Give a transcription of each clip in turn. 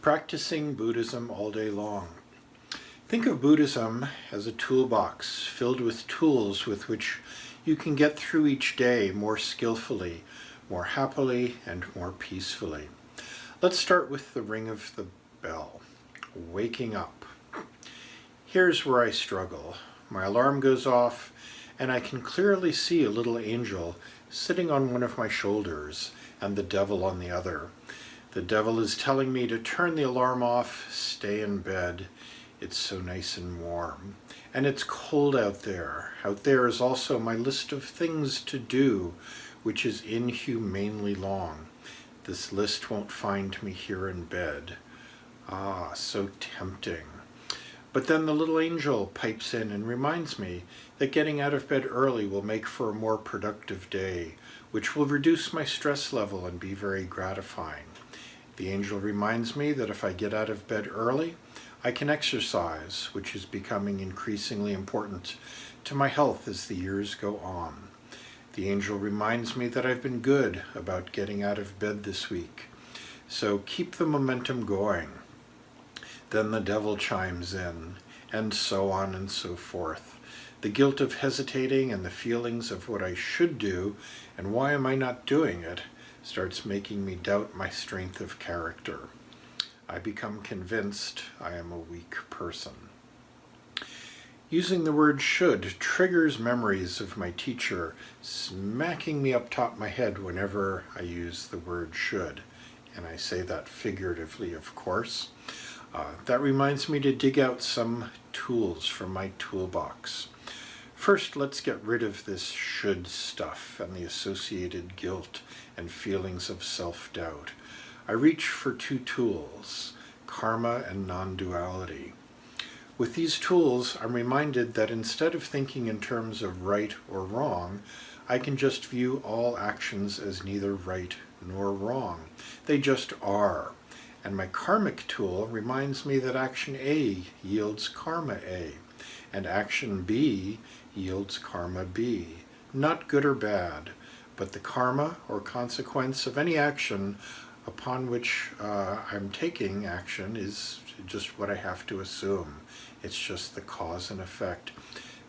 Practicing Buddhism all day long. Think of Buddhism as a toolbox filled with tools with which you can get through each day more skillfully, more happily, and more peacefully. Let's start with the ring of the bell. Waking up. Here's where I struggle. My alarm goes off, and I can clearly see a little angel sitting on one of my shoulders and the devil on the other. The devil is telling me to turn the alarm off, stay in bed. It's so nice and warm. And it's cold out there. Out there is also my list of things to do, which is inhumanely long. This list won't find me here in bed. Ah, so tempting. But then the little angel pipes in and reminds me that getting out of bed early will make for a more productive day, which will reduce my stress level and be very gratifying. The angel reminds me that if I get out of bed early, I can exercise, which is becoming increasingly important to my health as the years go on. The angel reminds me that I've been good about getting out of bed this week, so keep the momentum going. Then the devil chimes in, and so on and so forth. The guilt of hesitating and the feelings of what I should do and why am I not doing it starts making me doubt my strength of character. I become convinced I am a weak person. Using the word should triggers memories of my teacher smacking me up top my head whenever I use the word should. And I say that figuratively, of course. That reminds me to dig out some tools from my toolbox. First, let's get rid of this should stuff and the associated guilt and feelings of self-doubt. I reach for two tools, karma and non-duality. With these tools, I'm reminded that instead of thinking in terms of right or wrong, I can just view all actions as neither right nor wrong. They just are. And my karmic tool reminds me that action A yields karma A, and action B yields karma B. Not good or bad, but the karma or consequence of any action upon which I'm taking action is just what I have to assume. It's just the cause and effect.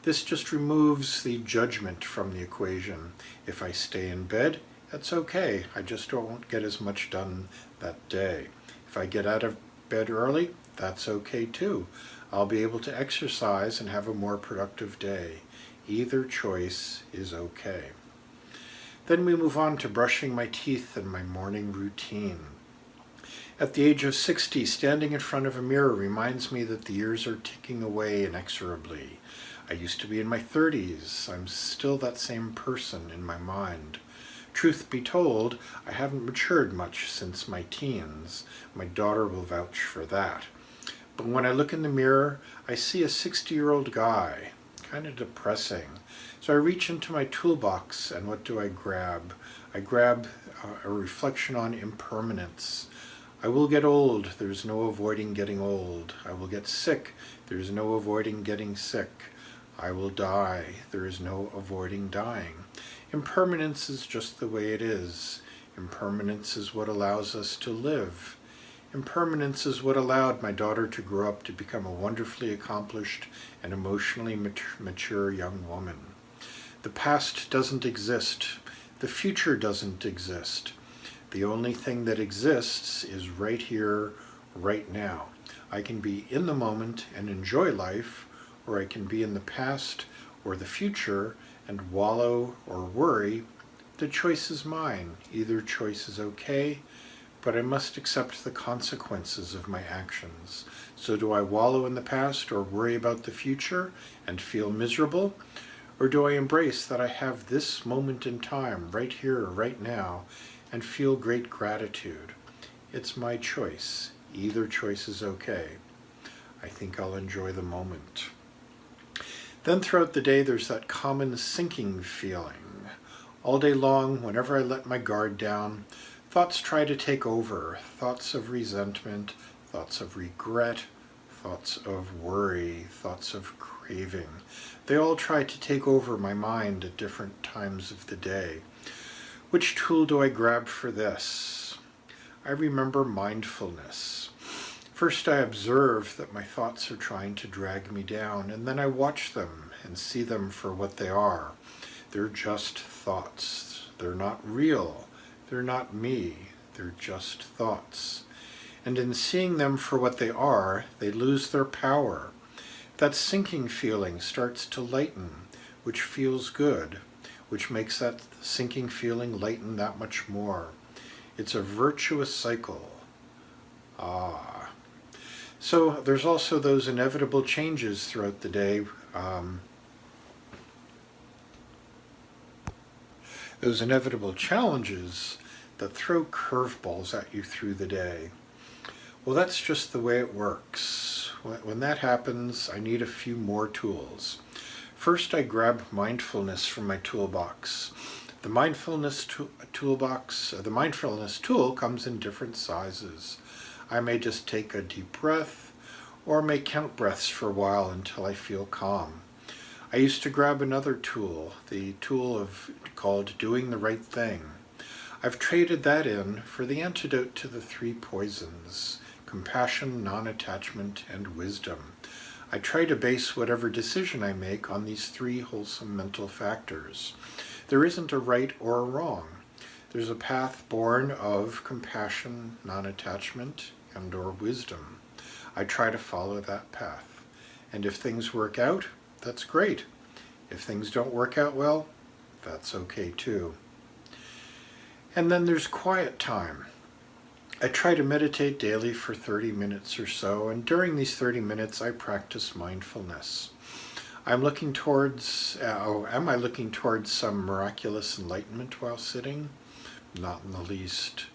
This just removes the judgment from the equation. If I stay in bed, that's okay. I just won't get as much done that day. If I get out of bed early, that's okay too. I'll be able to exercise and have a more productive day. Either choice is okay. Then we move on to brushing my teeth and my morning routine. At the age of 60, standing in front of a mirror reminds me that the years are ticking away inexorably. I used to be in my 30s. I'm still that same person in my mind. Truth be told, I haven't matured much since my teens. My daughter will vouch for that. But when I look in the mirror, I see a 60-year-old guy. Kind of depressing. So I reach into my toolbox, and what do I grab? I grab a reflection on impermanence. I will get old. There's no avoiding getting old. I will get sick. There's no avoiding getting sick. I will die. There is no avoiding dying. Impermanence is just the way it is. Impermanence is what allows us to live. Impermanence is what allowed my daughter to grow up to become a wonderfully accomplished and emotionally mature young woman. The past doesn't exist. The future doesn't exist. The only thing that exists is right here, right now. I can be in the moment and enjoy life, or I can be in the past or the future and wallow or worry. The choice is mine. Either choice is okay, but I must accept the consequences of my actions. So do I wallow in the past or worry about the future and feel miserable? Or do I embrace that I have this moment in time, right here, right now, and feel great gratitude? It's my choice. Either choice is okay. I think I'll enjoy the moment. Then throughout the day, there's that common sinking feeling. All day long, whenever I let my guard down, thoughts try to take over. Thoughts of resentment, thoughts of regret, thoughts of worry, thoughts of craving. They all try to take over my mind at different times of the day. Which tool do I grab for this? I remember mindfulness. First, I observe that my thoughts are trying to drag me down, and then I watch them and see them for what they are. They're just thoughts. They're not real. They're not me. They're just thoughts. And in seeing them for what they are, they lose their power. That sinking feeling starts to lighten, which feels good, which makes that sinking feeling lighten that much more. It's a virtuous cycle. So there's also those inevitable changes throughout the day. Those inevitable challenges that throw curveballs at you through the day. Well, that's just the way it works. When that happens, I need a few more tools. First, I grab mindfulness from my toolbox. The mindfulness tool comes in different sizes. I may just take a deep breath, or may count breaths for a while until I feel calm. I used to grab another tool, the tool called doing the right thing. I've traded that in for the antidote to the 3 poisons: compassion, non-attachment, and wisdom. I try to base whatever decision I make on these 3 wholesome mental factors. There isn't a right or a wrong. There's a path born of compassion, non-attachment, and or wisdom. I try to follow that path. And if things work out, that's great. If things don't work out well, that's okay too. And then there's quiet time. I try to meditate daily for 30 minutes or so, and during these 30 minutes I practice mindfulness. Am I looking towards some miraculous enlightenment while sitting? Not in the least.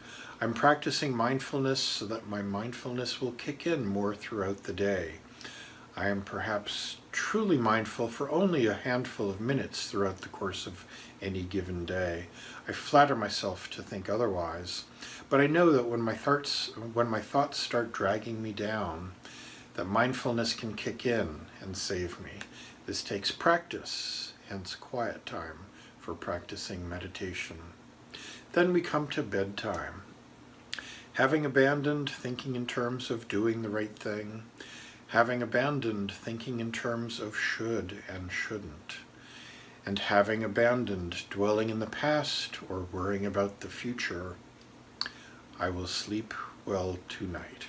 I'm practicing mindfulness so that my mindfulness will kick in more throughout the day. I am perhaps truly mindful for only a handful of minutes throughout the course of any given day. I flatter myself to think otherwise, but I know that when my thoughts start dragging me down, that mindfulness can kick in and save me. This takes practice, hence quiet time for practicing meditation. Then we come to bedtime. Having abandoned thinking in terms of doing the right thing, having abandoned thinking in terms of should and shouldn't, and having abandoned dwelling in the past or worrying about the future, I will sleep well tonight.